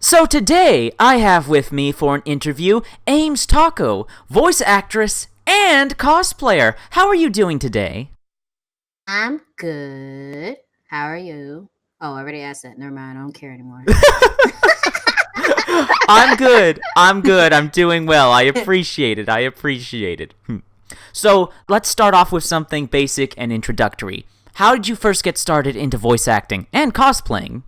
So today, I have with me for an interview AaimzTako, voice actress and cosplayer. How are you doing today? I'm good. How are you? Oh, I already asked that. Never mind. I don't care anymore. I'm good. I'm doing well. I appreciate it. I appreciate it. So, let's start off with something basic and introductory. How did you first get started into voice acting and cosplaying?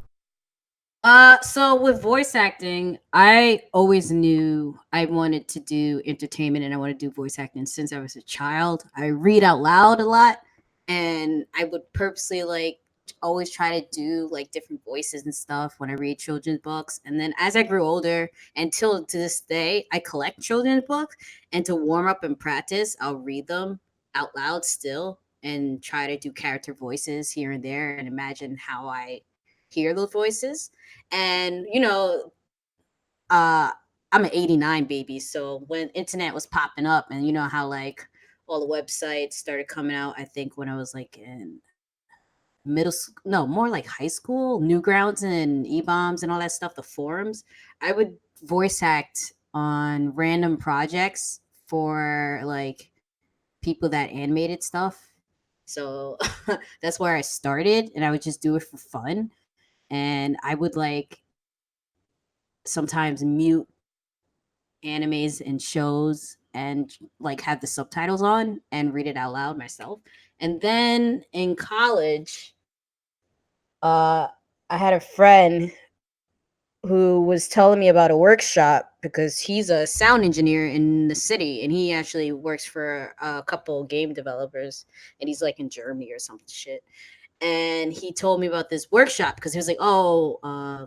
So with voice acting, I always knew I wanted to do entertainment and I want to do voice acting since I was a child. I read out loud a lot and I would purposely always try to do like different voices and stuff when I read children's books. And then as I grew older, until to this day, I collect children's books and to warm up and practice, I'll read them out loud still and try to do character voices here and there and imagine how I hear those voices. And uh I'm an 89 baby, so when internet was popping up and you know how like all the websites started coming out, I think when I was like in middle school, no, more like high school, Newgrounds and E-bombs and all that stuff, the forums, I would voice act on random projects for like people that animated stuff. So that's where I started and I would just do it for fun. And I would like sometimes mute animes and shows and like have the subtitles on and read it out loud myself. And then in college, uh I had a friend who was telling me about a workshop because he's a sound engineer in the city and he actually works for a couple game developers and he's like in Germany or some shit. And he told me about this workshop because he was like, "Oh,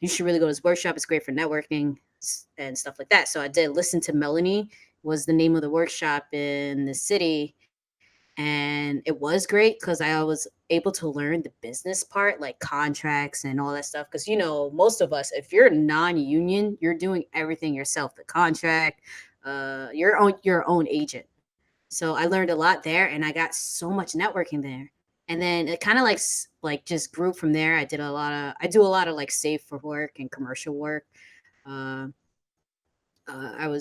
you should really go to this workshop. It's great for networking and stuff like that." So I did. Listen to Melanie was the name of the workshop in the city, and it was great because I was able to learn the business part, like contracts and all that stuff. Because most of us, if you're non-union, you're doing everything yourself. The contract, your own agent. So I learned a lot there, and I got so much networking there. And then it kind of like just grew from there. I do a lot of like safe for work and commercial work. Uh, I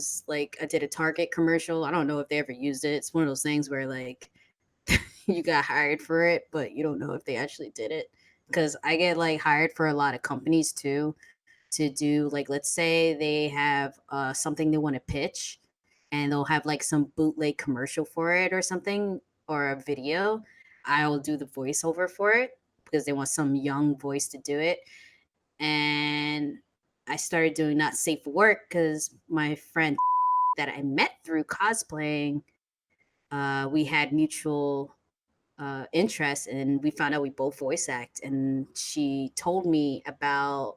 did a Target commercial. I don't know if they ever used it. It's one of those things where like you got hired for it, but you don't know if they actually did it. Because I get like hired for a lot of companies too to do like let's say they have something they want to pitch and they'll have like some bootleg commercial for it or something or a video. I'll do the voiceover for it because they want some young voice to do it. And I started doing not safe for work because my friend that I met through cosplaying, we had mutual interest and we found out we both voice act. And she told me about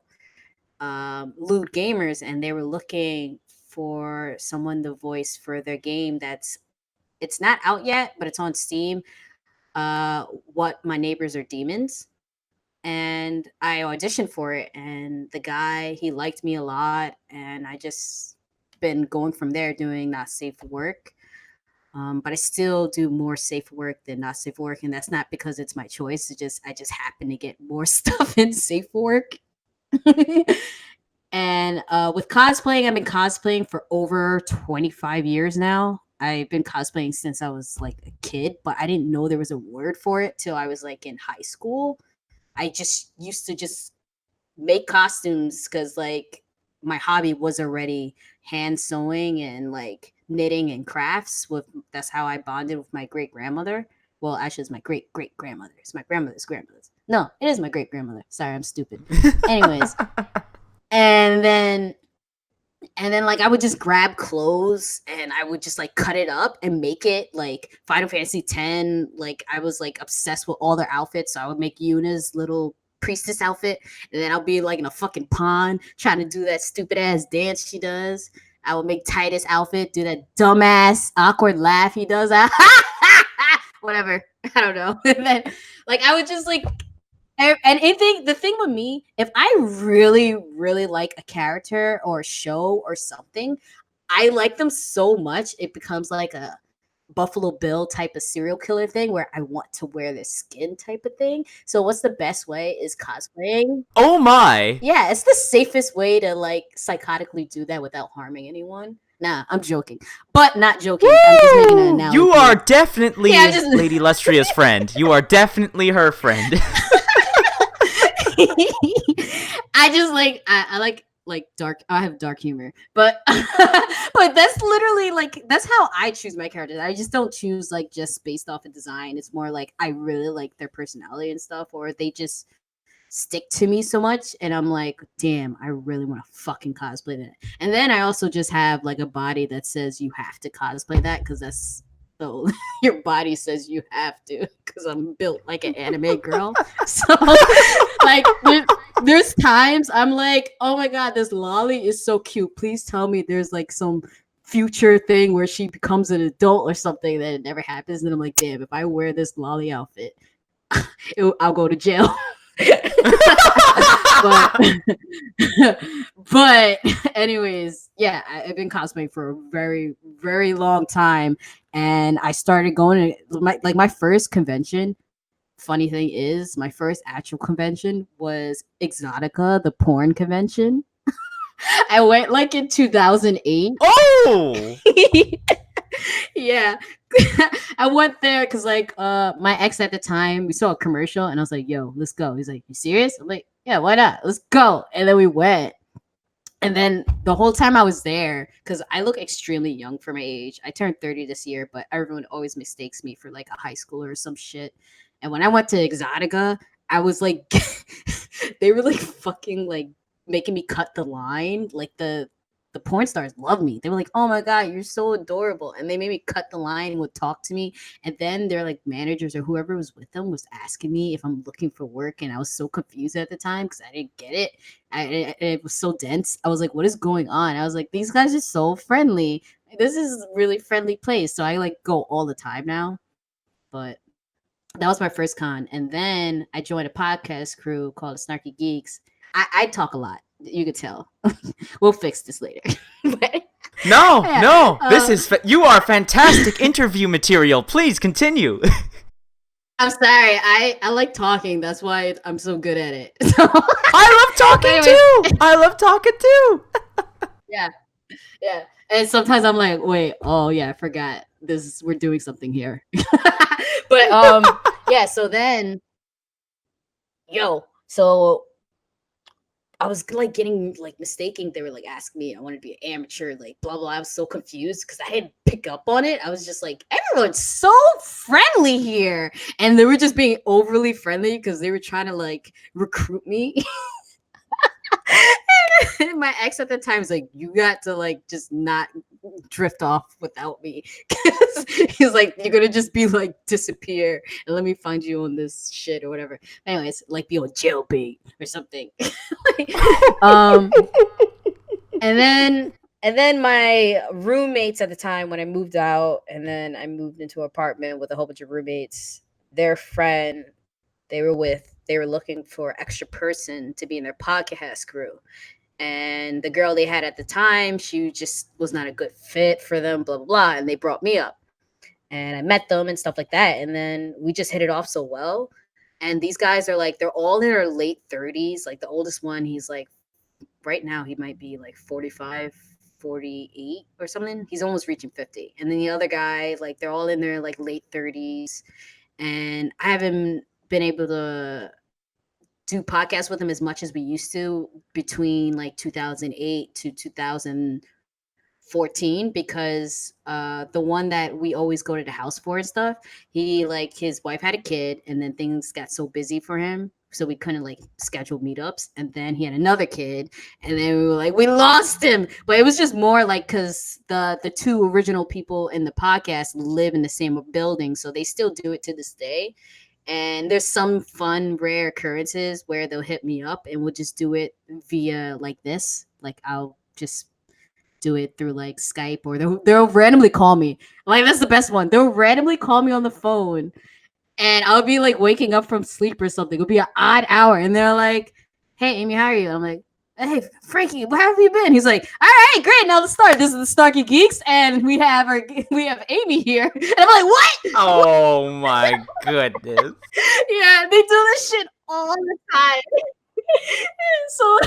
lewd gamers and they were looking for someone to voice for their game that's it's not out yet but it's on Steam. What my neighbors are demons, and I auditioned for it and the guy he liked me a lot and I just been going from there doing not safe for work. But I still do more safe work than not safe work, and that's not because it's my choice. It's just I just happen to get more stuff in safe work. And with cosplaying, I've been cosplaying for over 25 years now. I've been cosplaying since I was like a kid, but I didn't know there was a word for it till I was like in high school. I just used to just make costumes because like my hobby was already hand sewing and like knitting and crafts. With That's how I bonded with my great grandmother. Well, actually, it's my great great grandmother. It's my grandmother's grandmother's. No, it is my great grandmother. Sorry, I'm stupid. Anyways, and then like I would just grab clothes and I would just like cut it up and make it like Final Fantasy 10. Like I was like obsessed with all their outfits, so I would make Yuna's little priestess outfit, and then I'll be like in a fucking pond trying to do that stupid ass dance she does. I would make Titus outfit, do that dumbass awkward laugh he does. Whatever, I don't know. And then like I would just like and anything the thing with me, if I really, really like a character or a show or something, I like them so much it becomes like a Buffalo Bill type of serial killer thing where I want to wear their skin type of thing. So what's the best way is cosplaying. Oh my. Yeah, it's the safest way to like psychotically do that without harming anyone. Nah, I'm joking, but not joking. I'm just making an Woo! You are analogy. definitely Yeah, just Lady Lustria's friend. You are definitely her friend. I just I like dark. I have dark humor, but but that's literally like that's how I choose my characters. I just don't choose like just based off of design. It's more like I really like their personality and stuff, or they just stick to me so much, and I'm like, damn, I really want to fucking cosplay that. And then I also just have like a body that says you have to cosplay that because that's so your body says you have to because I'm built like an anime girl. So like there's times I'm like, oh my god, this lolly is so cute. Please tell me there's like some future thing where she becomes an adult or something that it never happens. And I'm like, damn, if I wear this lolly outfit, I'll go to jail. but but anyways, yeah, I've been cosplaying for a very very long time, and I started going to my first convention. Funny thing is, my first actual convention was Exotica, the porn convention. I went like in 2008. Oh! Yeah. I went there because like my ex at the time, we saw a commercial and I was like, yo, let's go. He's like, you serious? I'm like, yeah, why not? Let's go. And then we went. And then the whole time I was there, because I look extremely young for my age. I turned 30 this year, but everyone always mistakes me for like a high schooler or some shit. And when I went to Exotica, I was like, they were like fucking like making me cut the line. Like the porn stars love me. They were like, "Oh my god, you're so adorable," and they made me cut the line and would talk to me. And then their like managers or whoever was with them was asking me if I'm looking for work, and I was so confused at the time because I didn't get it. It was so dense. I was like, "What is going on?" I was like, "These guys are so friendly. This is a really friendly place." So I like go all the time now. But that was my first con, and then I joined a podcast crew called the Snarky Geeks. I talk a lot. You could tell. We'll fix this later. But, No, yeah, no. This is you are fantastic interview material. Please continue. I'm sorry. I like talking. That's why I'm so good at it. So, I love talking anyways, too. I love talking too. yeah, yeah. And sometimes I'm like, wait, oh yeah, I forgot. We're doing something here. But yeah. So then, so I was like getting like mistaken. They were like asking me, I wanted to be an amateur, like blah blah. I was so confused because I didn't pick up on it. I was just like, everyone's so friendly here, and they were just being overly friendly because they were trying to like recruit me. And my ex at the time was like, you got to like just not drift off without me. He's like, you're gonna just be like disappear and let me find you on this shit or whatever. Anyways, like be on jailbait or something. um and then my roommates at the time when I moved out, and then I moved into an apartment with a whole bunch of roommates, their friend they were looking for extra person to be in their podcast crew. And the girl they had at the time, she just was not a good fit for them, blah blah blah. And they brought me up, and I met them and stuff like that. And then we just hit it off so well. And these guys are like, they're all in their late 30s. Like the oldest one, he's like, right now he might be like 45, 48 or something. He's almost reaching 50. And then the other guy, like they're all in their like late 30s. And I haven't been able to do podcasts with him as much as we used to between like 2008 to 2014, because the one that we always go to the house for and stuff, he like his wife had a kid and then things got so busy for him, so we couldn't like schedule meetups. And then he had another kid, and then we were like, we lost him. But it was just more like because the two original people in the podcast live in the same building, so they still do it to this day. And there's some fun rare occurrences where they'll hit me up and we'll just do it via like this, like I'll just do it through like Skype, or they'll randomly call me. Like that's the best one. They'll randomly call me on the phone, and I'll be like waking up from sleep or something. It'll be an odd hour, and they're like, "Hey, Amy, how are you?" I'm like, hey, Frankie, where have you been? He's like, all right, great. Now let's start. This is the Snarky Geeks, and we have Amy here. And I'm like, what? Oh my goodness. Yeah, they do this shit all the time. So,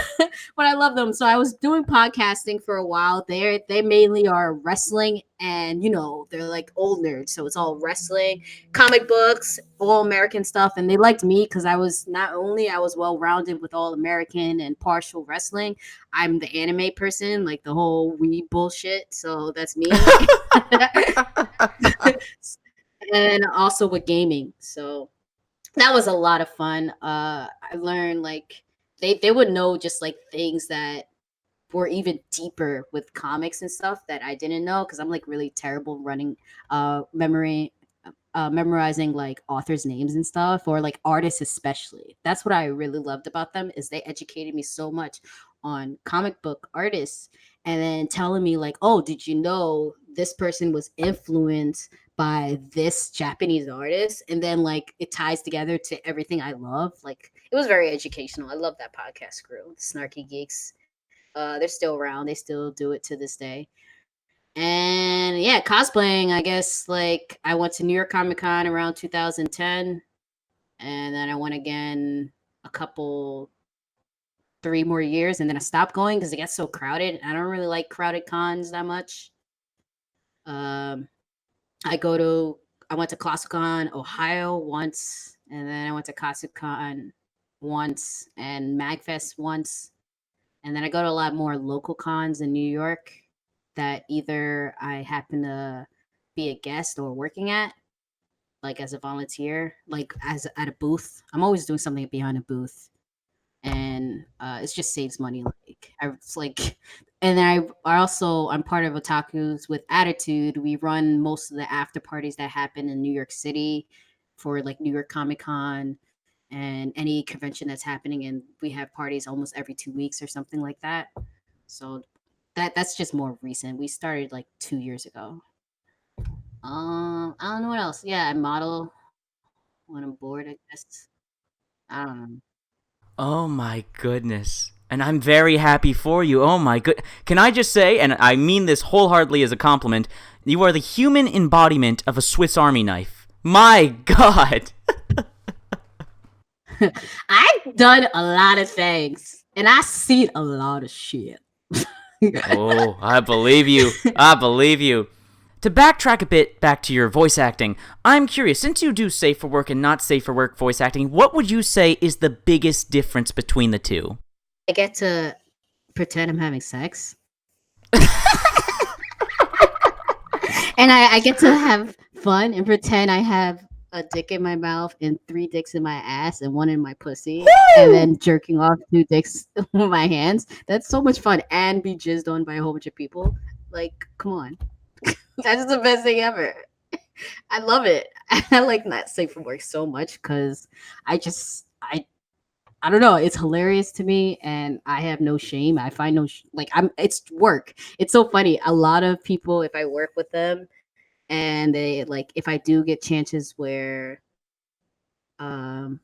but I love them. So I was doing podcasting for a while. They mainly are wrestling, and they're like old nerds. So it's all wrestling, comic books, all American stuff. And they liked me because I was I was well rounded with all American and partial wrestling. I'm the anime person, like the whole weeb bullshit. So that's me. And also with gaming. So that was a lot of fun. I learned like they would know just like things that were even deeper with comics and stuff that I didn't know because I'm like really terrible running memorizing like authors' names and stuff or like artists especially. That's what I really loved about them is they educated me so much on comic book artists and then telling me like, oh, did you know this person was influenced by this Japanese artist? And then like it ties together to everything I love. Like it was very educational. I love that podcast crew, Snarky Geeks. They're still around. They still do it to this day. And yeah, cosplaying, I guess like I went to New York Comic Con around 2010 and then I went again a couple 3 more years and then I stopped going because it gets so crowded. I don't really like crowded cons that much. Um I go to I went to ClassiCon Ohio once and then I went to ClassiCon once and MagFest once. And then I go to a lot more local cons in New York that either I happen to be a guest or working at, like as a volunteer, like as at a booth. I'm always doing something behind a booth, and it just saves money. It's like, and then I'm part of Otakus with Attitude. We run most of the after parties that happen in New York City for like New York Comic Con and any convention that's happening, and we have parties almost every 2 weeks or something like that. So that's just more recent. We started like 2 years ago. I don't know what else. Yeah, I model when I'm bored. I guess I don't know. Oh my goodness. And I'm very happy for you. Oh my good. Can I just say, and I mean this wholeheartedly as a compliment, you are the human embodiment of a Swiss Army knife. My God. I've done a lot of things, and I seen a lot of shit. Oh, I believe you. I believe you. To backtrack a bit back to your voice acting, I'm curious, since you do safe for work and not safe for work voice acting, what would you say is the biggest difference between the two? I get to pretend I'm having sex, and I get to have fun and pretend I have a dick in my mouth and 3 dicks in my ass and one in my pussy, and then jerking off 2 dicks with my hands. That's so much fun, and be jizzed on by a whole bunch of people. Like, come on, that's the best thing ever. I love it. I like not safe for work so much because I just I don't know. It's hilarious to me, and I have no shame. I find like I'm. It's work. It's so funny. A lot of people, if I work with them, and they like, if I do get chances where, um,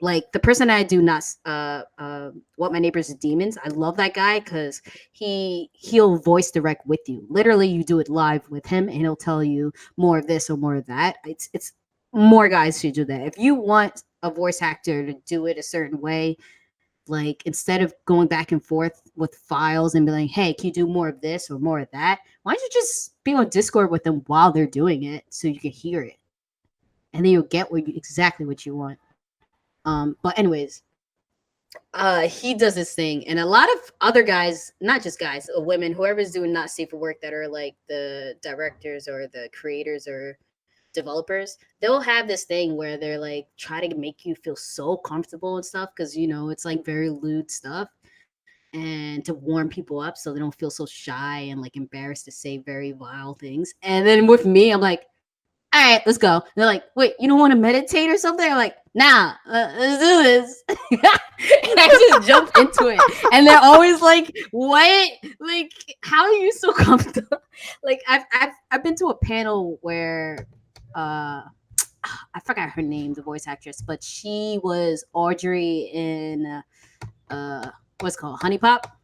like the person I do not, what my neighbors are demons. I love that guy because he'll voice direct with you. Literally, you do it live with him, and he'll tell you more of this or more of that. It's more guys should do that. If you want a voice actor to do it a certain way, like instead of going back and forth with files and be like, hey, can you do more of this or more of that? Why don't you just be on Discord with them while they're doing it so you can hear it? And then you'll get exactly what you want. But anyways, he does this thing, and a lot of other guys, not just guys, women, whoever's doing not safe for work that are like the directors or the creators or developers, they'll have this thing where they're like try to make you feel so comfortable and stuff because it's like very lewd stuff and to warm people up so they don't feel so shy and like embarrassed to say very vile things. And then with me, I'm like, all right, let's go. And they're like, wait, you don't want to meditate or something? I'm like, nah, let's do this. And I just jump into it. And they're always like, what? Like, how are you so comfortable? Like, I've been to a panel where I forgot her name, the voice actress, but she was Audrey in what's it called, Honey Pop.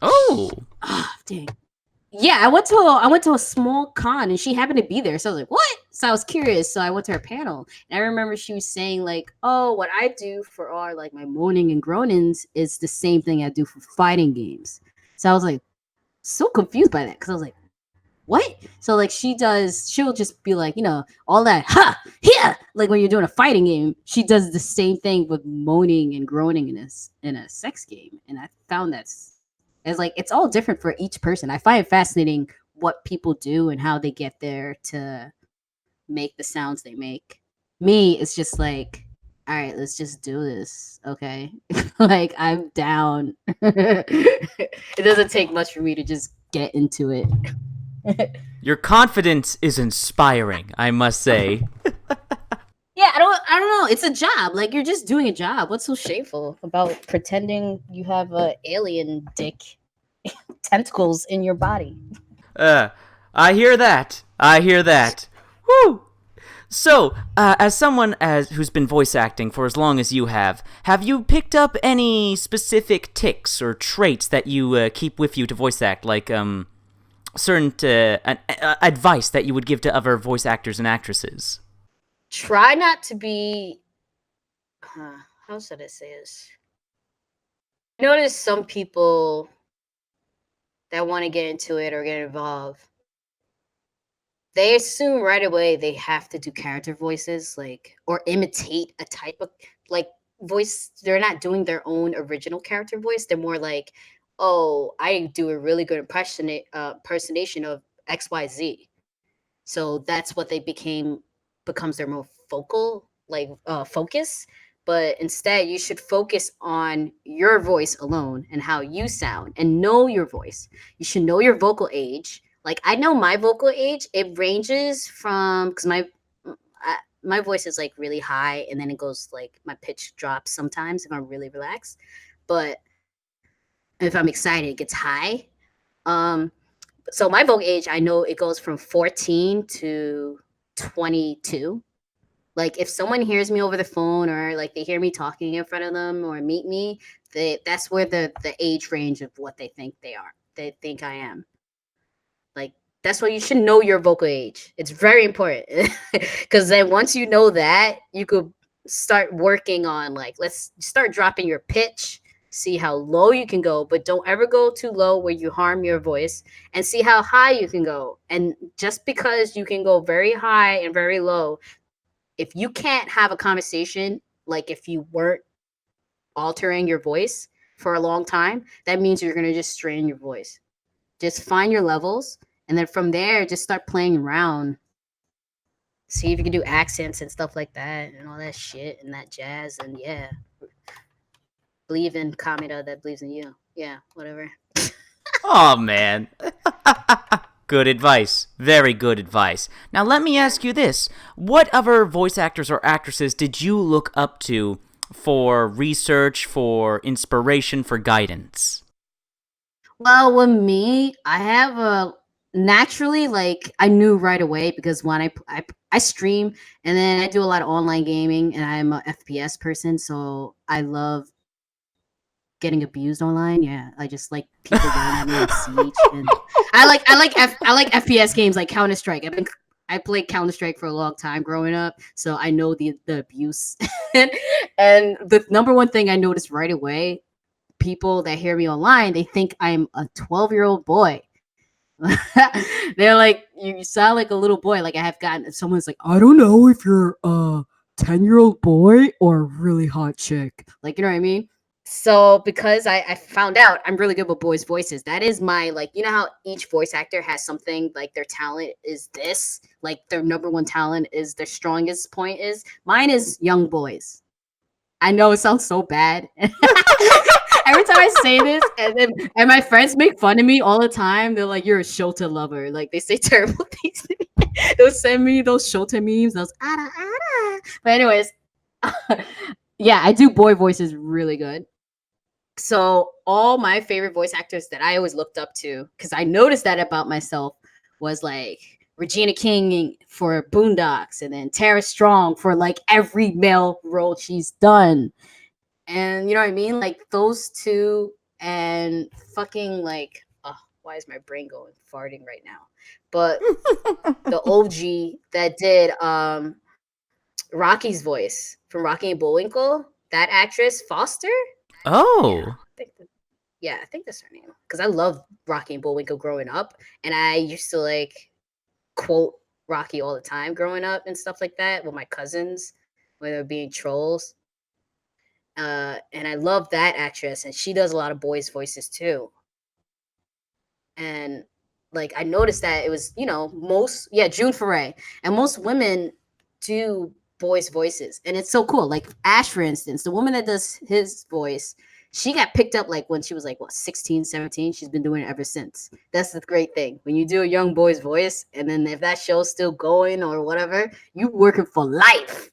Oh. Ah, dang. Yeah, I went to a small con and she happened to be there. So I was like, "What?" So I was curious. So I went to her panel and I remember she was saying like, "Oh, what I do for all like my moaning and groanings is the same thing I do for fighting games." So I was like so confused by that because I was like, "What?" So like she'll just be like, all that ha yeah, like when you're doing a fighting game, she does the same thing with moaning and groaning in a sex game, and I found that's it's like it's all different for each person. I find it fascinating what people do and how they get there to make the sounds they make. Me, it's just like, all right, let's just do this, okay? Like I'm down. It doesn't take much for me to just get into it. Your confidence is inspiring, I must say. Yeah, I don't know. It's a job. Like you're just doing a job. What's so shameful about pretending you have a alien dick tentacles in your body? Uh, I hear that. I hear that. Whew. So, as someone who's been voice acting for as long as you have you picked up any specific tics or traits that you keep with you to voice act, like certain advice that you would give to other voice actors and actresses? Try not to be. How should I say this? I notice some people that want to get into it or get involved, they assume right away they have to do character voices, like or imitate a type of like voice. They're not doing their own original character voice. They're more like, oh, I do a really good impersonation of XYZ. So that's what they becomes their more focal focus. But instead you should focus on your voice alone and how you sound and know your voice. You should know your vocal age. Like I know my vocal age, it ranges from because my voice is like really high and then it goes like my pitch drops sometimes if I'm really relaxed, but if I'm excited it gets high. Um so my vocal age, I know it goes from 14 to 22. Like if someone hears me over the phone or like they hear me talking in front of them or meet me, that's where the age range of what they think I am. Like that's why you should know your vocal age. It's very important. Cuz then once you know that, you could start working on like let's start dropping your pitch, see how low you can go, but don't ever go too low where you harm your voice, and see how high you can go. And just because you can go very high and very low, if you can't have a conversation, like if you weren't altering your voice for a long time, that means you're going to just strain your voice. Just find your levels. And then from there, just start playing around. See if you can do accents and stuff like that and all that shit and that jazz. And yeah, believe in Kameda that believes in you. Yeah, whatever. Oh, man. Good advice. Very good advice. Now, let me ask you this. What other voice actors or actresses did you look up to for research, for inspiration, for guidance? Well, with me, I have a naturally like I knew right away because when I stream and then I do a lot of online gaming and I'm a FPS person, so I love getting abused online. Yeah, I just like people yelling at me on Siege, and I like FPS games like Counter Strike. I played Counter Strike for a long time growing up, so I know the abuse. And the number one thing I noticed right away, people that hear me online, they think I'm a 12-year-old boy. They're like, you sound like a little boy. Like I have gotten someone's like, I don't know if you're a 10-year-old boy or a really hot chick. Like, you know what I mean? So because I found out I'm really good with boys' voices. That is my like, you know how each voice actor has something like their talent is this, like their number one talent is their strongest point is. Mine is young boys. I know it sounds so bad. Every time I say this, and my friends make fun of me all the time. They're like, "You're a Shota lover." Like they say terrible things to me. They'll send me those Shota memes. Those ada ada. But anyways, yeah, I do boy voices really good. So all my favorite voice actors that I always looked up to, because I noticed that about myself, was like Regina King for Boondocks, and then Tara Strong for like every male role she's done. And you know what I mean? Like those two and fucking like why is my brain going farting right now? But the OG that did Rocky's voice from Rocky and Bullwinkle, that actress Foster. Yeah, Oh. I think that's her name. Because I loved Rocky and Bullwinkle growing up, and I used to like quote Rocky all the time growing up and stuff like that with my cousins when they were being trolls. And I love that actress, and she does a lot of boys' voices too. And like I noticed that it was, June Foray, and most women do boys' voices, and it's so cool. Like Ash, for instance, the woman that does his voice, she got picked up like when she was like 16, 17. She's been doing it ever since. That's the great thing when you do a young boy's voice, and then if that show's still going or whatever, you working for life.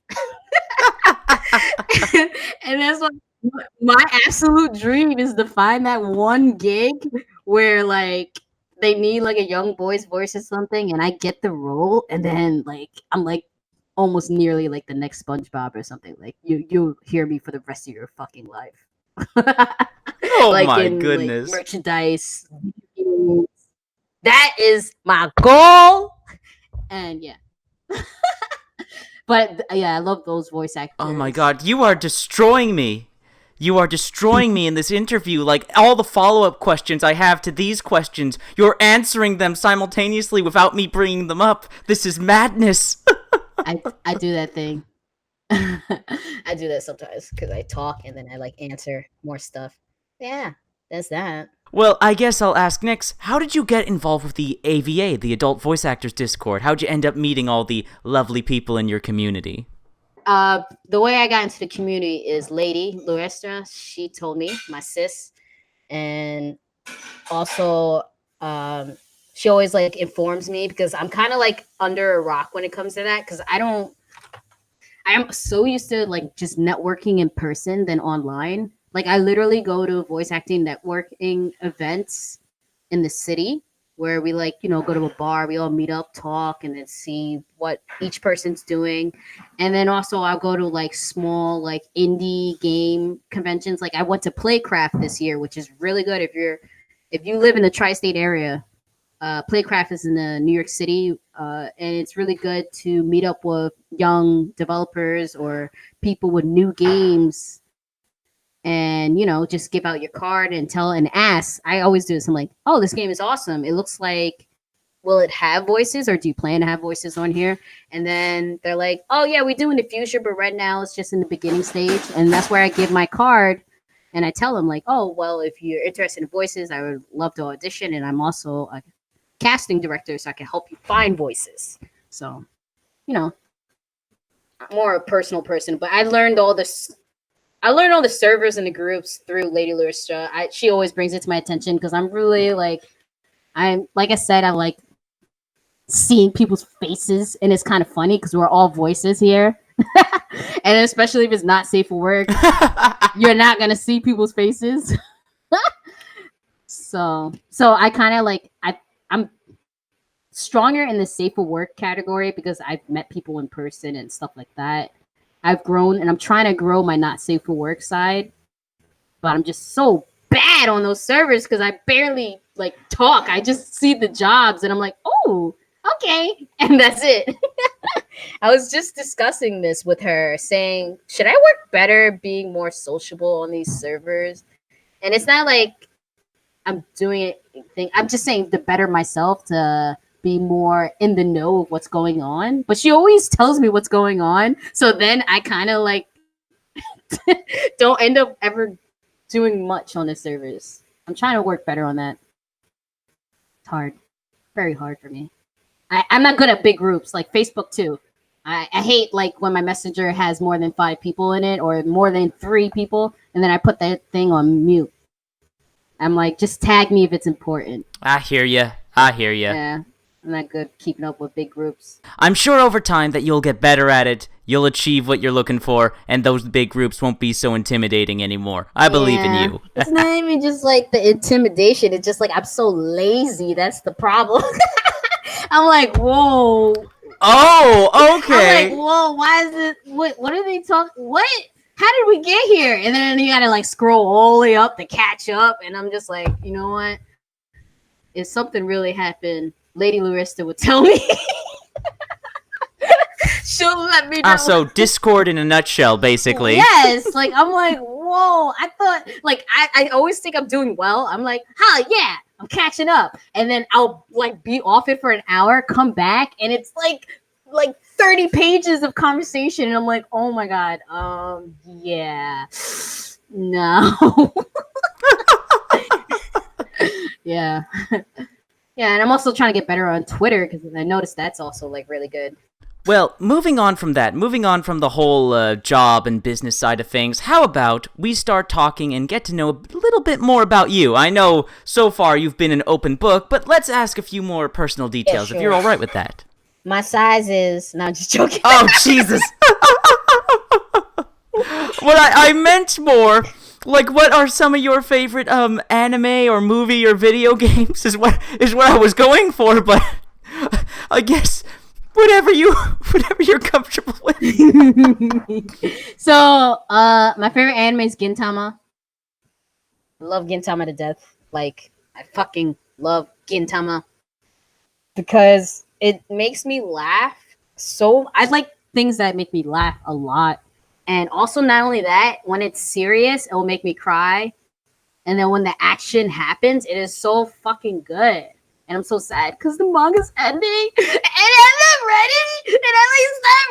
And that's what my absolute dream is, to find that one gig where like they need like a young boy's voice or something, and I get the role, and then like I'm like almost nearly like the next SpongeBob or something. Like you'll hear me for the rest of your fucking life. Oh Like my in like goodness. merchandise. That is my goal. And yeah. But yeah, I love those voice actors. Oh my god, you are destroying me. You are destroying me in this interview. Like, all the follow-up questions I have to these questions, you're answering them simultaneously without me bringing them up. This is madness. I do that thing. I do that sometimes because I talk and then I like answer more stuff. Yeah, that's that. Well, I guess I'll ask next, how did you get involved with the AVA, the Adult Voice Actors Discord? How'd you end up meeting all the lovely people in your community? The way I got into the community is Lady Luestra. She told me, my sis, and also she always like informs me because I'm kind of like under a rock when it comes to that because I am so used to like just networking in person than online. Like I literally go to voice acting networking events in the city where we like, go to a bar, we all meet up, talk, and then see what each person's doing. And then also I'll go to like small like indie game conventions. Like I went to Playcraft this year, which is really good if you live in the tri-state area. Playcraft is in the New York City, and it's really good to meet up with young developers or people with new games, and just give out your card and tell and ask. I always do this. I'm like, oh, this game is awesome. It looks like, will it have voices, or do you plan to have voices on here? And then they're like, oh yeah, we do in the future, but right now it's just in the beginning stage, and that's where I give my card. And I tell them like, oh, well, if you're interested in voices, I would love to audition, and I'm also a casting director, so I can help you find voices. So, more a personal person. But I learned all this. I learned all the servers and the groups through Lady Luristra. She always brings it to my attention because I'm really like, like I said, I like seeing people's faces, and it's kind of funny because we're all voices here. And especially if it's not safe for work, you're not gonna see people's faces. So I kind of like I'm stronger in the safe for work category because I've met people in person and stuff like that. I've grown, and I'm trying to grow my not safe for work side, but I'm just so bad on those servers because I barely like talk. I just see the jobs and I'm like, oh, okay, and that's it. I was just discussing this with her, saying, should I work better being more sociable on these servers? And it's not like I'm doing anything. I'm just saying to better myself, to be more in the know of what's going on. But she always tells me what's going on. So then I kind of like don't end up ever doing much on the servers. I'm trying to work better on that. It's hard. Very hard for me. I'm not good at big groups, like Facebook too. I hate like when my messenger has more than 5 people in it or more than 3 people, and then I put that thing on mute. I'm like, just tag me if it's important. I hear ya. Yeah, I'm not good keeping up with big groups. I'm sure over time that you'll get better at it, you'll achieve what you're looking for, and those big groups won't be so intimidating anymore. I believe in you. It's not even just like the intimidation. It's just like I'm so lazy. That's the problem. I'm like, whoa. Oh, okay. I'm like, whoa, why is it? What are they talking? What? how did we get here? And then you gotta like scroll all the way up to catch up. And I'm just like, you know what? If something really happened, Lady Larissa would tell me. She'll let me know. So Discord in a nutshell, basically. Yes, like I'm like, whoa. I thought like I always think I'm doing well. I'm like, yeah, I'm catching up. And then I'll like be off it for an hour, come back, and it's like 30 pages of conversation. And I'm like, oh my God, yeah. No. Yeah. Yeah, and I'm also trying to get better on Twitter because I noticed that's also like really good. Well, moving on from the whole job and business side of things, how about we start talking and get to know a little bit more about you? I know so far you've been an open book, but let's ask a few more personal details, sure. if you're all right with that. My size is... No, I'm just joking. Oh, Jesus! Well, I meant more... Like, what are some of your favorite anime or movie or video games is what I was going for, but I guess whatever you're comfortable with. So, my favorite anime is Gintama. I love Gintama to death. Like, I fucking love Gintama because it makes me laugh. So I like things that make me laugh a lot. And also, not only that, when it's serious, it will make me cry. And then when the action happens, it is so fucking good. And I'm so sad because the manga's ending. And I'm not ready. And I'm like, stop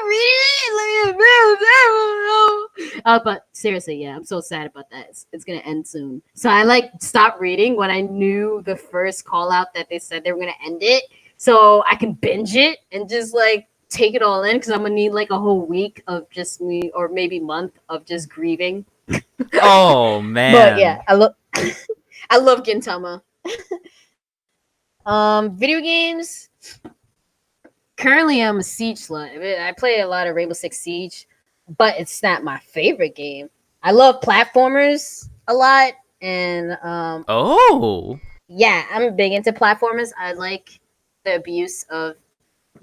reading. But seriously, yeah, I'm so sad about that. It's going to end soon. So I like stopped reading when I knew the first call out that they said they were going to end it. So I can binge it and just like take it all in because I'm gonna need like a whole week of just me, or maybe month of just grieving. Oh man! But yeah, I love Gintama. Video games. Currently, I'm a Siege slut. I play a lot of Rainbow Six Siege, but it's not my favorite game. I love platformers a lot, and yeah, I'm big into platformers. I like the abuse of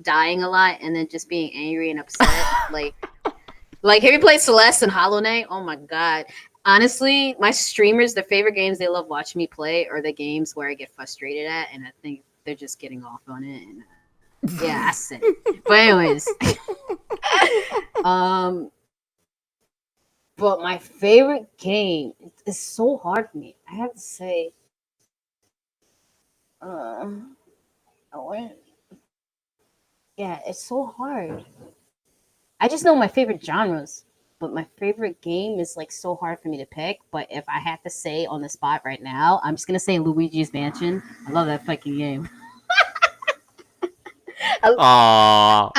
dying a lot and then just being angry and upset. like have you played Celeste and Hollow Knight? Oh my God. Honestly, my streamers, their favorite games they love watching me play are the games where I get frustrated at, and I think they're just getting off on it. And yeah, I said it. But anyways. But my favorite game is so hard for me. I have to say yeah, it's so hard. I just know my favorite genres, but my favorite game is like so hard for me to pick. But if I had to say on the spot right now, I'm just gonna say Luigi's Mansion. I love that fucking game. I love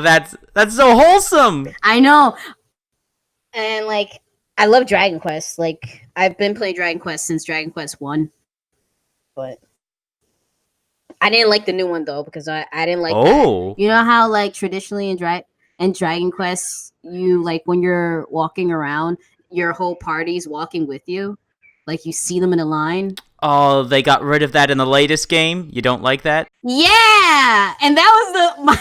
Luigi. That's so wholesome. I know. And like I love Dragon Quest. Like I've been playing Dragon Quest since Dragon Quest 1. But I didn't like the new one though because I didn't like that. You know how like traditionally in Dragon Quest you like when you're walking around your whole party's walking with you, like you see them in a line. Oh, they got rid of that in the latest game. You don't like that? Yeah, and that was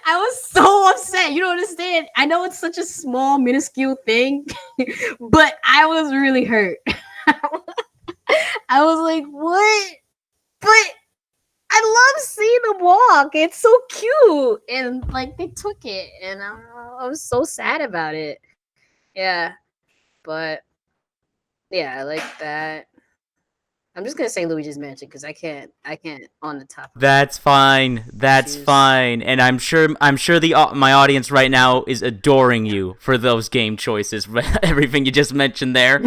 I was so upset. You don't understand. I know it's such a small, minuscule thing, but I was really hurt. I was like, what? But I love seeing them walk. It's so cute. And like they took it and I was so sad about it. Yeah. But yeah, I like that. I'm just gonna say Luigi's Mansion because I can't on the top. That's fine. That's fine. And I'm sure my audience right now is adoring you for those game choices. Everything you just mentioned there.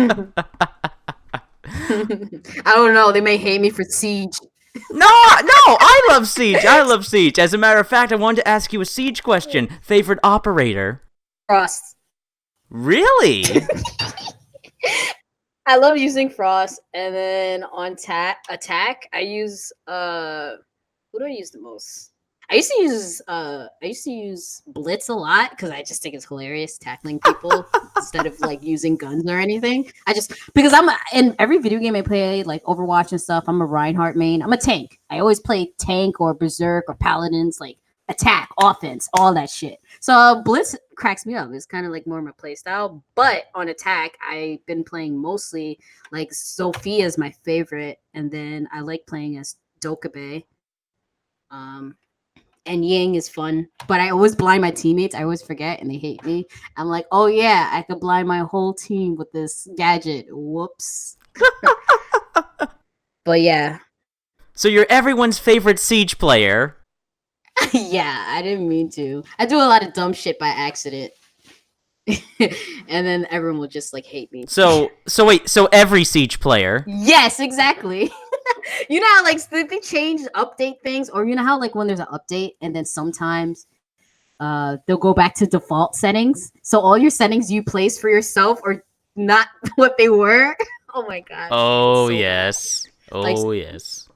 I don't know. They may hate me for Siege. No, I love Siege. I love Siege. As a matter of fact, I wanted to ask you a Siege question. Favorite operator? Frost. Really? I love using Frost, and then on attack, I use who do I use the most? I used to use Blitz a lot because I just think it's hilarious tackling people instead of like using guns or anything. Because I'm in every video game I play, like Overwatch and stuff. I'm a Reinhardt main. I'm a tank. I always play tank or Berserk or Paladins, like attack, offense, all that shit. So Blitz cracks me up. It's kind of like more my play style. But on attack, I've been playing mostly like Sophia's my favorite, and then I like playing as Dokube. And Ying is fun, but I always blind my teammates. I always forget, and they hate me. I'm like, oh yeah, I could blind my whole team with this gadget. Whoops. But yeah. So you're everyone's favorite Siege player. Yeah, I didn't mean to. I do a lot of dumb shit by accident. And then everyone will just like hate me. So every Siege player. Yes, exactly. You know how like they change, update things, or you know how like when there's an update and then sometimes they'll go back to default settings. So all your settings you place for yourself are not what they were. Oh my god. Oh so yes. bad. Like, Yes.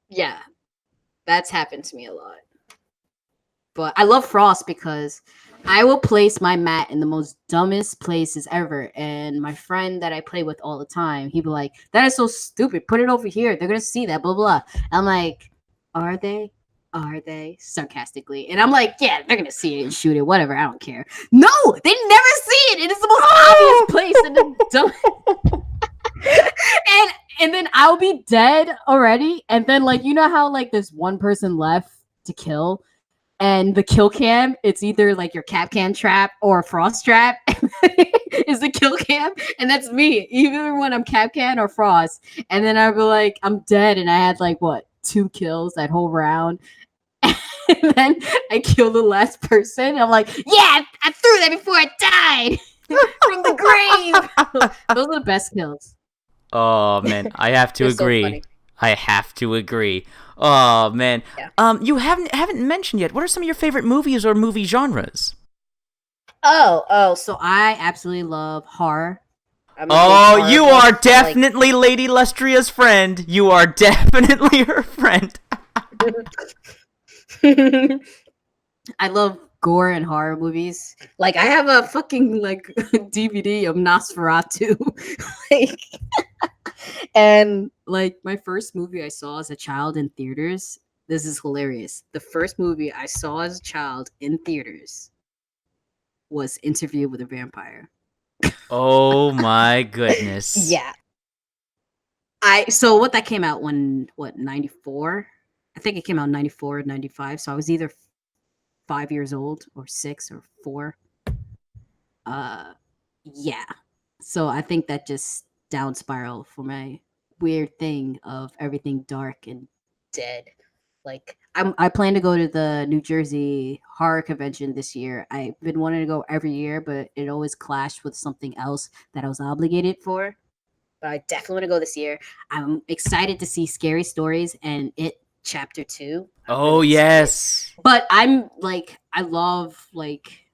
yeah, that's happened to me a lot. But I love Frost because I will place my mat in the most dumbest places ever. And my friend that I play with all the time, he'd be like, that is so stupid. Put it over here. They're going to see that, blah, blah. I'm like, are they? Are they? Sarcastically. And I'm like, yeah, they're going to see it and shoot it. Whatever. I don't care. No, they never see it. It is the most obvious place in the dumb. and then I'll be dead already. And then, like, you know how, like, there's one person left to kill? And the kill cam, it's either like your cap can trap or a frost trap is the kill cam. And that's me, either when I'm cap can or frost. And then I'll be like, I'm dead. And I had like, what, 2 kills that whole round. And then I kill the last person. And I'm like, yeah, I threw that before I died from the grave. Those are the best kills. Oh man, I have to agree. So I have to agree. Oh man. Yeah. You haven't mentioned yet. What are some of your favorite movies or movie genres? So I absolutely love horror. Oh, you are definitely like... Lady Lustria's friend. You are definitely her friend. I love gore and horror movies. Like I have a fucking like DVD of Nosferatu. Like and like my first movie I saw as a child in theaters, this is hilarious. The first movie I saw as a child in theaters was Interview with a Vampire. Oh my goodness. Yeah. So what that came out when 94? I think it came out in 94 or 95. So I was either 5 years old or 6 or 4. Yeah. So I think that just down spiral for my weird thing of everything dark and dead. Like I plan to go to the New Jersey horror convention this year. I've been wanting to go every year, but it always clashed with something else that I was obligated for. But I definitely want to go this year. I'm excited to see Scary Stories and It Chapter 2. Oh yes. But I'm like I love like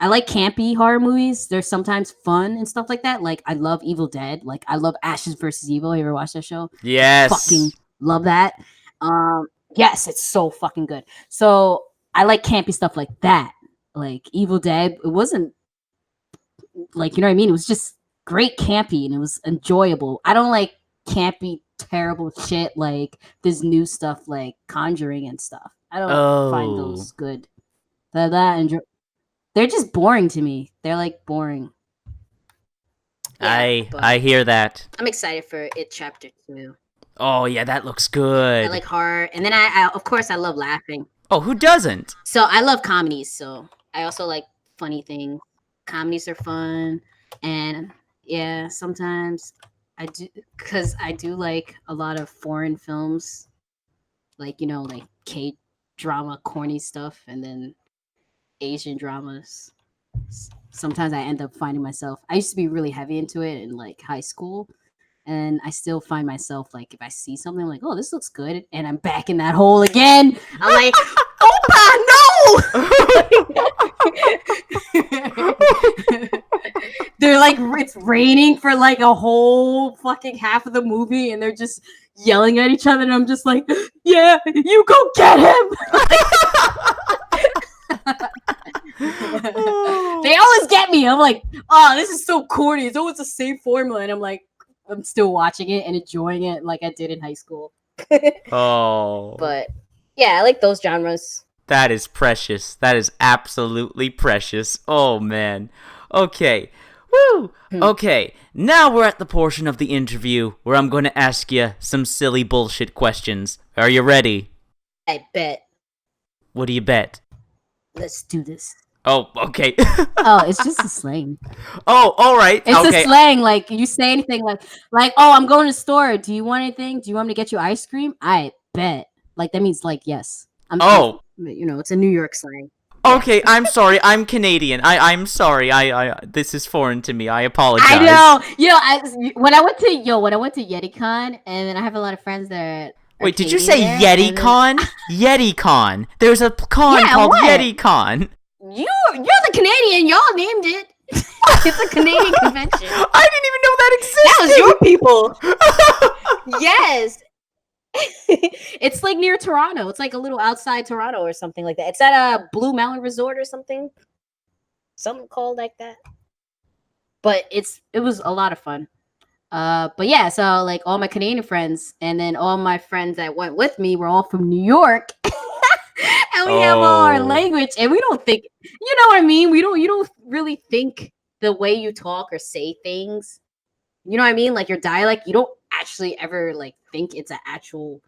I like campy horror movies. They're sometimes fun and stuff like that. Like I love Evil Dead. Like I love Ashes vs. Evil. You ever watched that show? Yes. Fucking love that. Yes, it's so fucking good. So I like campy stuff like that. Like Evil Dead. It wasn't like, you know what I mean? It was just great campy and it was enjoyable. I don't like campy, terrible shit like this new stuff like Conjuring and stuff. I don't find those good. They're just boring to me. They're like boring. Yeah, I hear that. I'm excited for It Chapter 2. Oh yeah, that looks good. I like horror, and then I of course I love laughing. Oh, who doesn't? So I love comedies. So I also like funny things. Comedies are fun, and yeah, sometimes I do because I do like a lot of foreign films, like like K-drama, corny stuff, and then Asian dramas. Sometimes I end up finding myself. I used to be really heavy into it in like high school, and I still find myself like if I see something I'm like, oh, this looks good, and I'm back in that hole again. I'm like, Opa, no! They're like, it's raining for like a whole fucking half of the movie, and they're just yelling at each other, and I'm just like, yeah, you go get him. They always get me. I'm like, oh, this is so corny. It's always the same formula, and I'm like, I'm still watching it and enjoying it like I did in high school. Oh, but yeah, I like those genres. That is precious. That is absolutely precious. Oh, man. Okay. Woo! Okay, now we're at the portion of the interview where I'm going to ask you some silly bullshit questions. Are you ready? I bet. What do you bet? Let's do this. Oh, okay. Oh, it's just a slang. Oh, all right. It's okay. a slang. Like you say anything like, oh, I'm going to the store. Do you want anything? Do you want me to get you ice cream? I bet. Like that means like yes. It's a New York slang. Okay, Yeah. I'm sorry. I'm Canadian. I'm sorry. I this is foreign to me. I apologize. I know. When I went to YetiCon, and then I have a lot of friends that. Wait, did you say YetiCon? YetiCon. There's a con called YetiCon. You're the Canadian. Y'all named it. It's a Canadian convention. I didn't even know that existed. That was your people. Yes. It's like near Toronto. It's like a little outside Toronto or something like that. It's at a Blue Mountain Resort or something called like that. But it was a lot of fun. But yeah, so like all my Canadian friends and then all my friends that went with me were all from New York. And we have all our language, and we don't think, you know what I mean? You don't really think the way you talk or say things. You know what I mean? Like your dialect, you don't actually ever like think it's an actual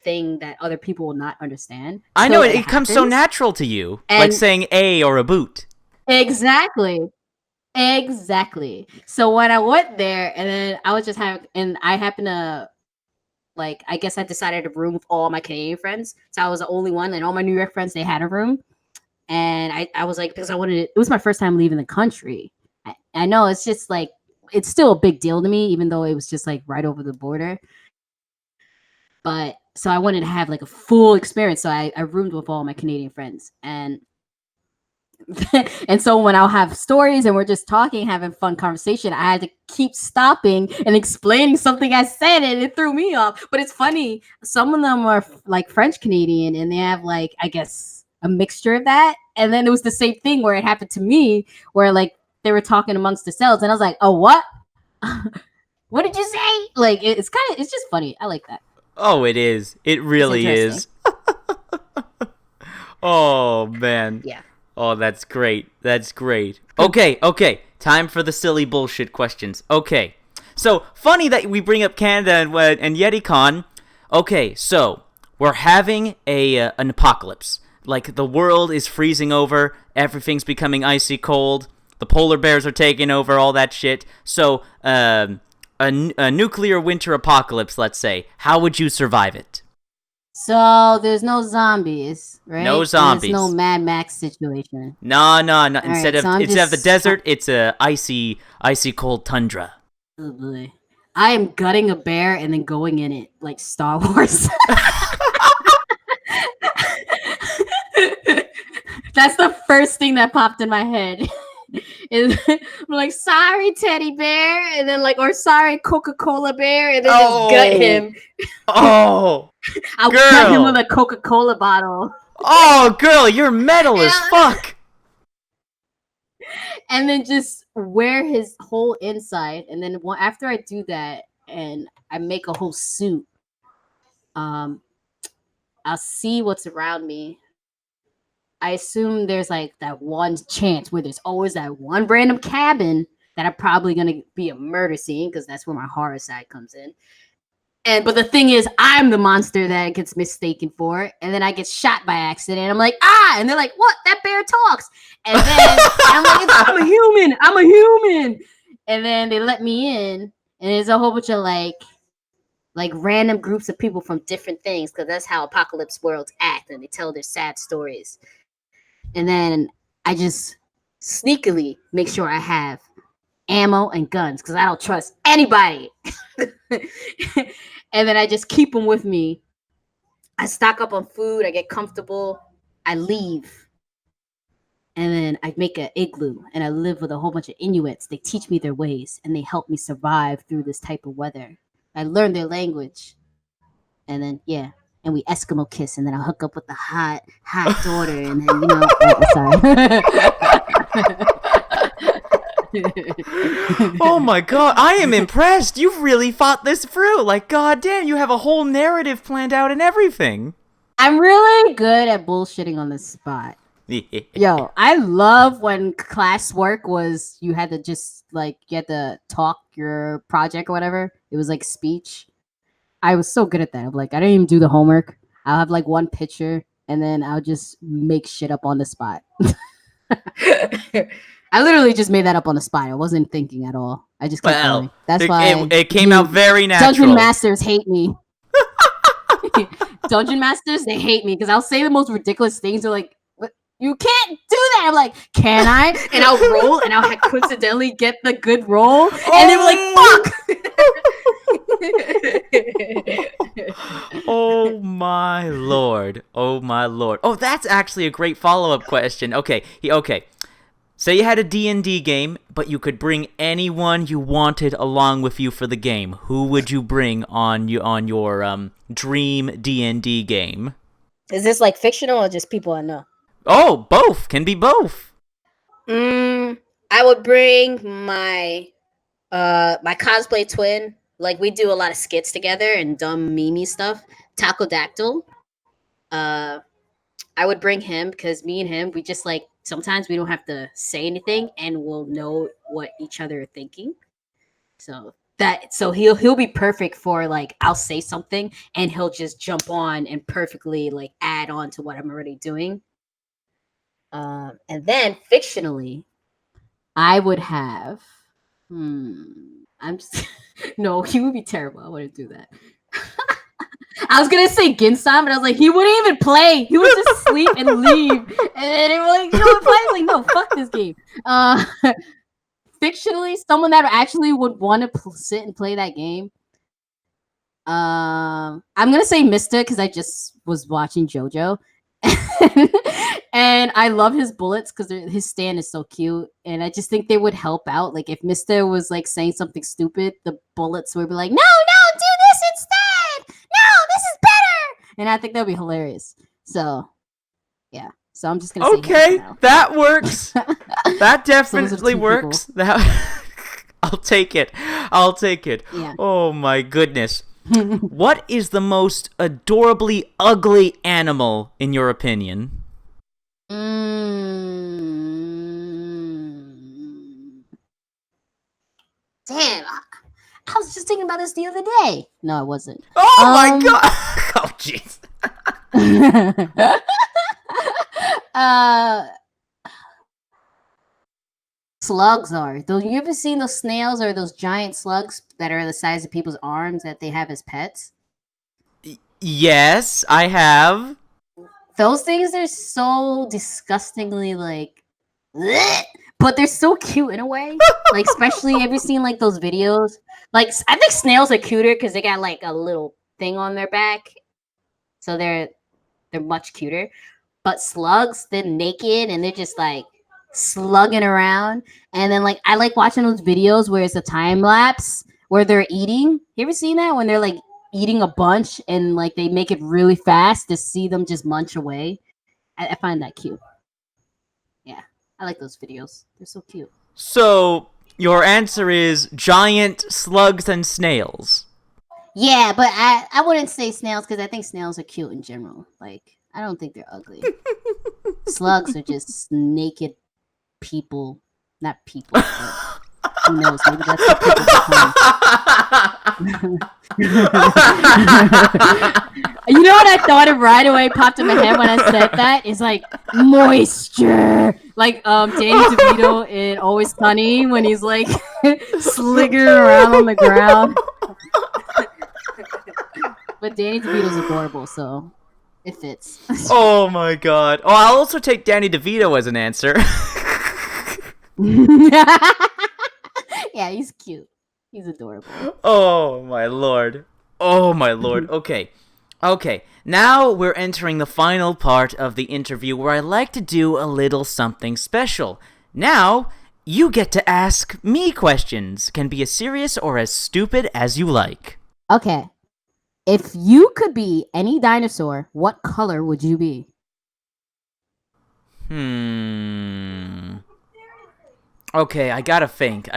thing that other people will not understand. I know it comes so natural to you, like saying a or a boot. Exactly. So when I went there, and then I was just I happened to. Like, I guess I decided to room with all my Canadian friends. So I was the only one. And all my New York friends, they had a room. And I was like, because it was my first time leaving the country. I know it's just like, it's still a big deal to me, even though it was just like right over the border. But so I wanted to have like a full experience. So I roomed with all my Canadian friends. And and so when I'll have stories and we're just talking, having fun conversation, I had to keep stopping and explaining something I said, and it threw me off. But it's funny. Some of them are like French Canadian, and they have like, I guess, a mixture of that. And then it was the same thing where it happened to me, where like they were talking amongst themselves, and I was like, "Oh, what? What did you say?" Like it's just funny. I like that. Oh, it is. It really is. Oh man. Yeah. Oh, that's great. That's great. Okay. Time for the silly bullshit questions. Okay. So, funny that we bring up Canada and YetiCon. Okay, so, we're having an apocalypse. Like, the world is freezing over, everything's becoming icy cold, the polar bears are taking over, all that shit. So, a nuclear winter apocalypse, let's say. How would you survive it? So there's no zombies, right? No zombies. There's no Mad Max situation. No. Instead right, of the desert, it's a icy cold tundra. Oh boy. I am gutting a bear and then going in it like Star Wars. That's the first thing that popped in my head. I'm like, sorry, teddy bear, and then like, or sorry, Coca-Cola bear, and then just gut him. Oh, I'll gut him with a Coca-Cola bottle. Oh, girl, you're metal as fuck. And then just wear his whole inside, and then after I do that, and I make a whole suit, I'll see what's around me. I assume there's like that one chance where there's always that one random cabin that I'm probably going to be a murder scene, because that's where my horror side comes in. But the thing is, I'm the monster that gets mistaken for it. And then I get shot by accident. I'm like, and they're like, what? That bear talks. And then I'm like, I'm a human. And then they let me in. And there's a whole bunch of like random groups of people from different things, because that's how apocalypse worlds act. And they tell their sad stories. And then I just sneakily make sure I have ammo and guns, because I don't trust anybody. And then I just keep them with me. I stock up on food. I get comfortable. I leave. And then I make an igloo, and I live with a whole bunch of Inuits. They teach me their ways, and they help me survive through this type of weather. I learn their language. And then, yeah. And we Eskimo kiss, and then I'll hook up with the hot daughter, and then, sorry. Oh my god, I am impressed. You've really thought this through. Like, goddamn, you have a whole narrative planned out and everything. I'm really good at bullshitting on the spot. Yo, I love when classwork was you had to just like you had to talk your project or whatever. It was like speech. I was so good at that. I'm like, I didn't even do the homework. I'll have like one picture and then I'll just make shit up on the spot. I literally just made that up on the spot. I wasn't thinking at all. I just kept Well, going. That's it, why it came out very Dungeon natural. Masters hate me. Dungeon Masters, they hate me because I'll say the most ridiculous things. They're like, "What? You can't do that." I'm like, "Can I?" And I'll roll, and I'll coincidentally get the good roll, and they were like, "Fuck." Oh my lord. Oh my lord. Oh, that's actually a great follow-up question. Okay. Okay. Say you had a D&D game, but you could bring anyone you wanted along with you for the game. Who would you bring on your dream D&D game? Is this like fictional or just people I know? Oh, both. Can be both. I would bring my cosplay twin. Like we do a lot of skits together and dumb meme stuff. Taco Dactyl. I would bring him because me and him, we just like sometimes we don't have to say anything and we'll know what each other are thinking. So he'll be perfect for like I'll say something and he'll just jump on and perfectly like add on to what I'm already doing. And then fictionally, I would have. I'm just no, he would be terrible. I wouldn't do that. I was gonna say Ginsan, but I was like, he wouldn't even play. He would just sleep and leave. And then they were like, you know what, play? I was like, no, fuck this game. Fictionally, someone that actually would want to sit and play that game. I'm gonna say Mista because I just was watching JoJo, and I love his bullets because his stand is so cute, and I just think they would help out. Like if Mista was like saying something stupid, the bullets would be like, no, do this instead. No, this is better, and I think that'd be hilarious. So, yeah. So I'm just gonna say Okay, that works. That definitely works. That I'll take it. Yeah. Oh my goodness. What is the most adorably ugly animal in your opinion? Damn. I was just thinking about this the other day. No, I wasn't. Oh my god. Oh jeez. Slugs are. Though you ever seen those snails or those giant slugs that are the size of people's arms that they have as pets? Yes, I have. Those things are so disgustingly like bleh, but they're so cute in a way. Like especially have you seen like those videos? Like I think snails are cuter because they got like a little thing on their back. So they're much cuter. But slugs, they're naked and they're just like slugging around. And then like I like watching those videos where it's a time lapse where they're eating. You ever seen that when they're like eating a bunch and like they make it really fast to see them just munch away? I find that cute. Yeah, I like those videos. They're so cute. So your answer is giant slugs and snails. Yeah, but I wouldn't say snails because I think snails are cute in general. Like I don't think they're ugly. Slugs are just naked people, not people. Who knows? Maybe that's what people You know what I thought of right away? Popped in my head when I said that is like moisture, like Danny DeVito in Always Sunny when he's like sliggering around on the ground. But Danny DeVito's adorable, so it fits. Oh my god. Oh, I'll also take Danny DeVito as an answer. Yeah, he's cute. He's adorable. Oh my lord. Oh my lord. Okay. Now we're entering the final part of the interview where I like to do a little something special. Now, you get to ask me questions. Can be as serious or as stupid as you like. Okay. If you could be any dinosaur, what color would you be? Okay, I gotta think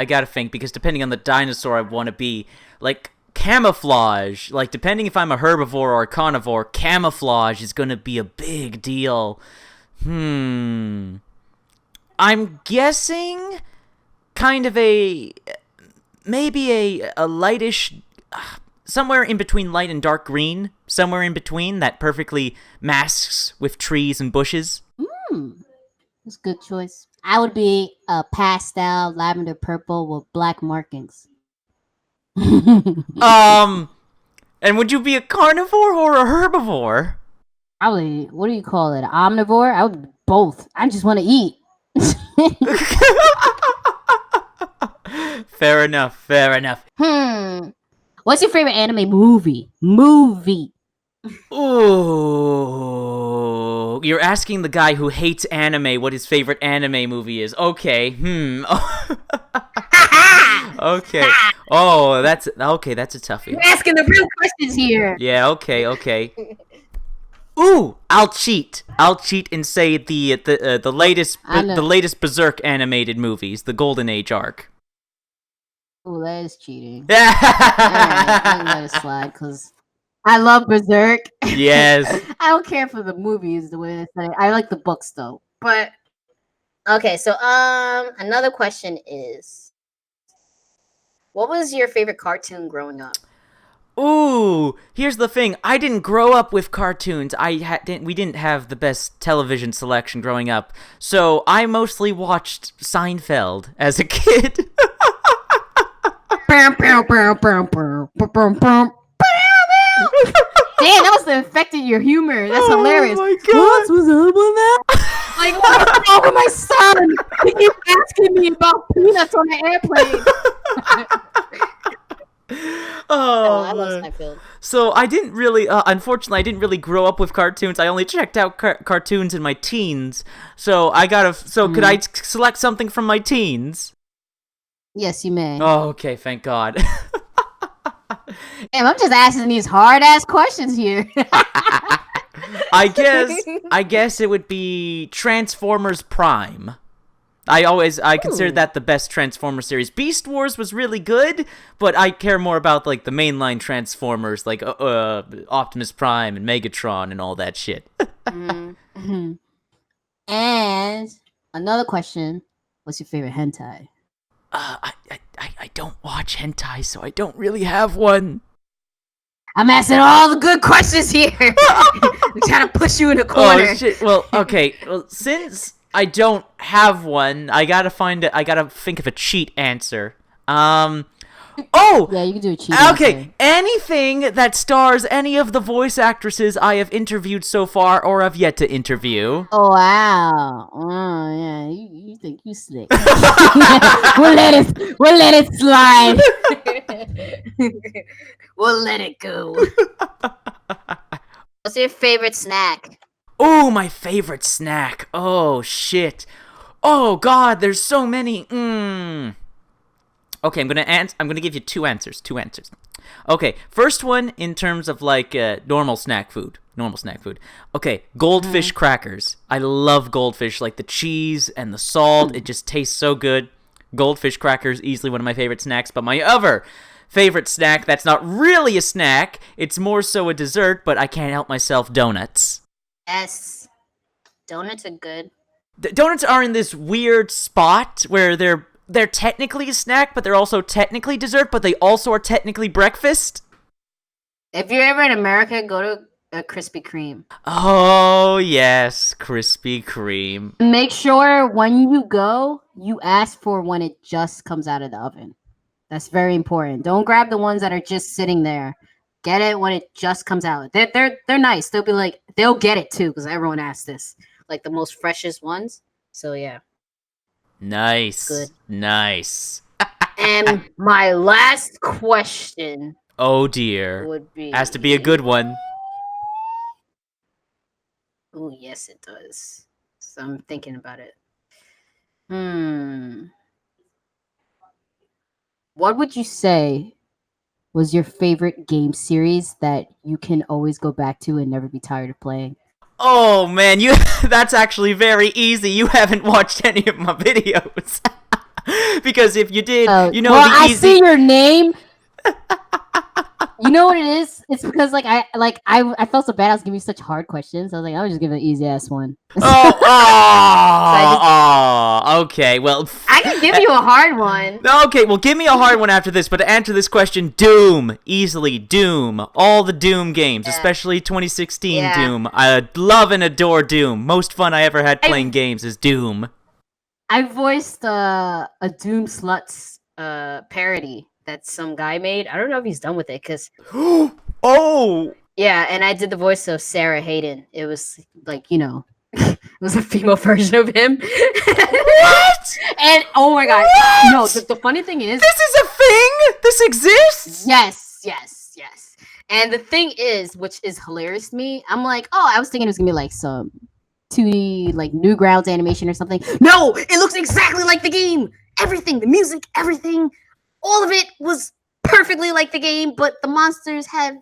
because depending on the dinosaur I want to be, like, camouflage, like depending if I'm a herbivore or a carnivore, camouflage is gonna be a big deal. I'm guessing kind of maybe a lightish, somewhere in between light and dark green, somewhere in between that perfectly masks with trees and bushes. That's a good choice. I would be a pastel lavender purple with black markings. And would you be a carnivore or a herbivore? Probably, what do you call it? Omnivore? I would be both. I just want to eat. Fair enough. What's your favorite anime movie? Ooh, you're asking the guy who hates anime what his favorite anime movie is. Okay, okay. Oh, that's a toughie. You're asking the real questions here. Yeah, okay. Ooh, I'll cheat and say the latest Berserk animated movies, the Golden Age arc. Ooh, that is cheating. Alright, I'm gonna let it slide because I love Berserk. Yes. I don't care for the movies the way they say. I like the books though. But okay, so another question is, what was your favorite cartoon growing up? Ooh, here's the thing. I didn't grow up with cartoons. We didn't have the best television selection growing up. So I mostly watched Seinfeld as a kid. Damn, that must have affected your humor. That's hilarious. Oh my God. What's up with that? Like, what's wrong with my son? You keep asking me about peanuts on the airplane. Oh, I love Seinfeld. So I didn't really, unfortunately, I didn't really grow up with cartoons. I only checked out cartoons in my teens. So could I select something from my teens? Yes, you may. Oh, okay, thank God. Damn, I'm just asking these hard-ass questions here. I guess it would be Transformers Prime. I considered that the best Transformer series. Beast Wars was really good, but I care more about like the mainline Transformers, like Optimus Prime and Megatron and all that shit. Mm-hmm. And another question: what's your favorite hentai? I don't watch hentai, so I don't really have one. I'm asking all the good questions here. I'm trying to push you in a corner. Oh shit! Well, okay. Well, since I don't have one, I gotta think of a cheat answer. Oh! Yeah, you can do a cheat Okay, answer. anything that stars any of the voice actresses I have interviewed so far or have yet to interview. Oh, wow. Oh, yeah, you think you slick. We'll let it slide. We'll let it go. What's your favorite snack? Oh, my favorite snack. Oh, shit. Oh, God, there's so many. Okay, I'm gonna give you two answers. Okay, first one in terms of like normal snack food. Okay, goldfish crackers. I love goldfish, like the cheese and the salt. It just tastes so good. Goldfish crackers, easily one of my favorite snacks. But my other favorite snack that's not really a snack, it's more so a dessert, but I can't help myself, donuts. Yes. Donuts are good. Donuts are in this weird spot where they're technically a snack, but they're also technically dessert, but they also are technically breakfast. If you're ever in America, go to a Krispy Kreme. Oh, yes, Krispy Kreme. Make sure when you go, you ask for when it just comes out of the oven. That's very important. Don't grab the ones that are just sitting there. Get it when it just comes out. They're nice. They'll be like, they'll get it too, because everyone asks this. Like the most freshest ones. So yeah. Nice. Good. Nice. And my last question. Oh dear. Would be has to be a good one. Oh yes, it does. So I'm thinking about it. What would you say was your favorite game series that you can always go back to and never be tired of playing? Oh man, that's actually very easy. You haven't watched any of my videos. Because if you did, you know well, the I easy... see your name. You know what it is? It's because I felt so bad. I was giving you such hard questions. I was like, I'll just give an easy ass one. Okay. Well, I can give you a hard one. Okay, well, give me a hard one after this. But to answer this question, Doom, easily Doom, all the Doom games, especially 2016 Doom. I love and adore Doom. Most fun I ever had playing games is Doom. I voiced a Doom Sluts parody that some guy made. I don't know if he's done with it because. Oh. Yeah, and I did the voice of Sarah Hayden. It was like, it was a female version of him. What? And oh my god, what? no! The funny thing is, this is a thing. This exists. Yes. And the thing is, which is hilarious to me, I'm like, I was thinking it was gonna be like some 2D like Newgrounds animation or something. No, it looks exactly like the game. Everything, the music, everything, all of it was perfectly like the game, but the monsters have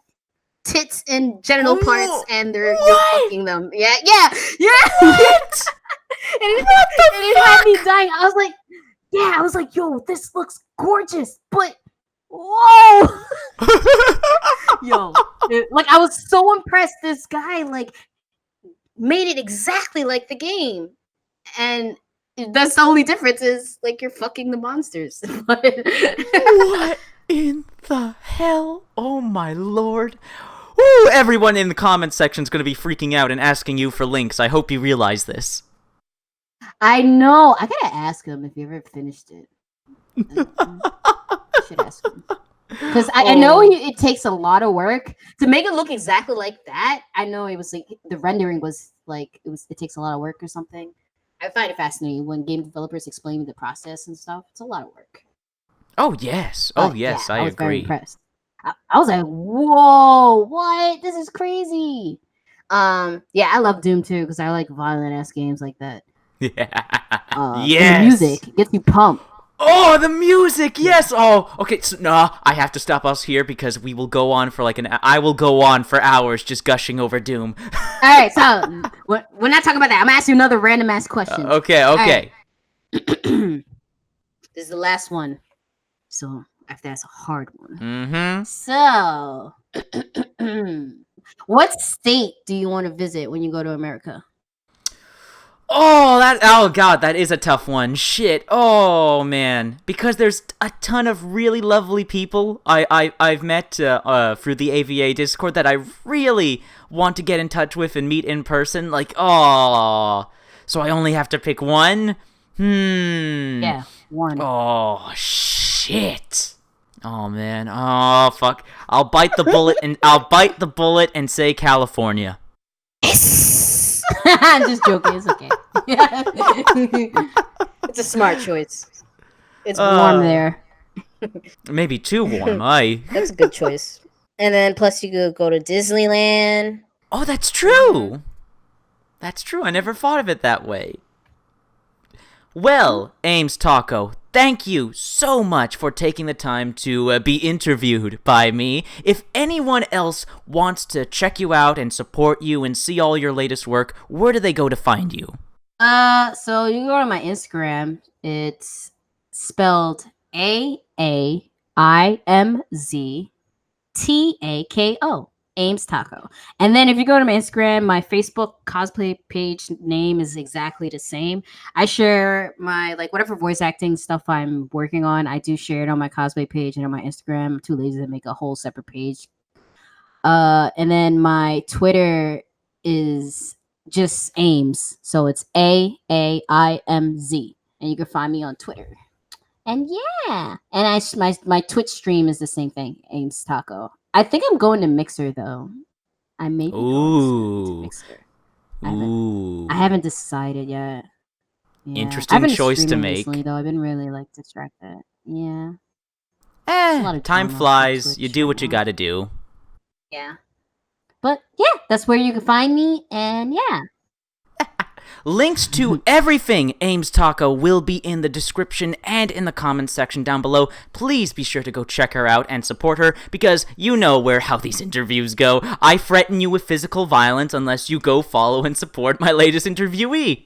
tits and genital parts, and you're fucking them. Yeah. What? and it had me dying. I was like, yo, this looks gorgeous, but whoa. Yo, I was so impressed. This guy made it exactly like the game, and that's the only difference is you're fucking the monsters. What in the hell? Oh my lord. Woo, everyone in the comments section is going to be freaking out and asking you for links. I hope you realize this. I know. I gotta ask him if he ever finished it. I should ask him. Because I know it takes a lot of work to make it look exactly like that. I know it was the rendering was it takes a lot of work or something. I find it fascinating when game developers explain the process and stuff. It's a lot of work. Oh yes, I agree. I was very impressed. I was like, whoa, what? This is crazy. Yeah, I love Doom too because I like violent ass games like that. Yeah. Yes. The music gets you pumped. Oh, the music, yes. Oh, okay. So, no, I have to stop us here because we will go on for I will go on for hours just gushing over Doom. All right, so we're not talking about that. I'm asking you another random ass question. Okay. Right. This is the last one. So after that's a hard one. Mm-hmm. So, what state do you want to visit when you go to America? Oh god, that is a tough one. Shit. Oh man, because there's a ton of really lovely people I've met through the AVA Discord that I really want to get in touch with and meet in person. So I only have to pick one. Yeah, one. Oh shit. Oh man. Oh fuck. I'll bite the bullet and say California. I'm just joking. It's okay. It's a smart choice. It's warm there. Maybe too warm. That's a good choice. And then plus you could go to Disneyland. Oh, that's true. That's true. I never thought of it that way. Well, AaimzTako, thank you so much for taking the time to be interviewed by me. If anyone else wants to check you out and support you and see all your latest work, where do they go to find you? So you can go to my Instagram. It's spelled AaimzTako. AaimzTako. And then if you go to my Instagram, my Facebook cosplay page name is exactly the same. I share my whatever voice acting stuff I'm working on. I do share it on my cosplay page and on my Instagram. I'm too lazy to make a whole separate page. And then my Twitter is just Aims. So it's AAIMZ. And you can find me on Twitter. And yeah. And my Twitch stream is the same thing, AaimzTako. I think I'm going to Mixer though. I may be going to Mixer. I haven't decided yet. Yeah. Interesting choice to make. Recently, though I've been really distracted. Yeah. Time flies. You do what you gotta do. Yeah. But yeah, that's where you can find me, and yeah. Links to everything AaimzTako will be in the description and in the comments section down below. Please be sure to go check her out and support her, because you know how these interviews go. I threaten you with physical violence unless you go follow and support my latest interviewee.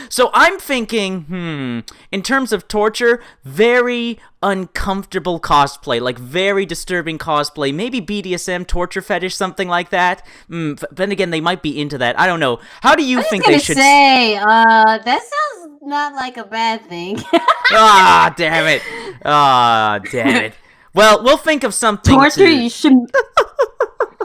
So I'm thinking, in terms of torture, very uncomfortable cosplay, like very disturbing cosplay, maybe BDSM, torture fetish, something like that. Then again, they might be into that. I don't know. How do you think they should? That sounds not like a bad thing. Ah, damn it! Ah, damn it! Well, we'll think of something. Torture, you should.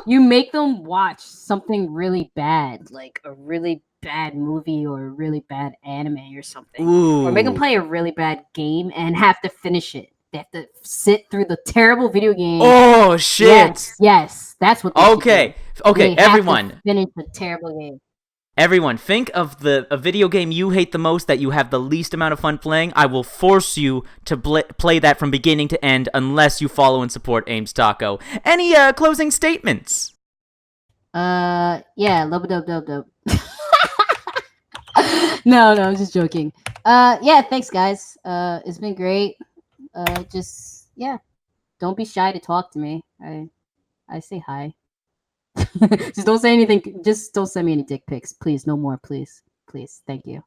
You make them watch something really bad, like a really bad movie or a really bad anime or something. Ooh. Or make them play a really bad game and have to finish it. They have to sit through the terrible video game. Oh shit! Yes, that's what. Okay, They everyone. have to finish the terrible game. Everyone, think of a video game you hate the most that you have the least amount of fun playing. I will force you to play that from beginning to end unless you follow and support AaimzTako. Any closing statements? Yeah, love dub. No, I'm just joking. Yeah, thanks guys. It's been great. Don't be shy to talk to me. I say hi. Just don't say anything. Just don't send me any dick pics, please. No more, please. Thank you.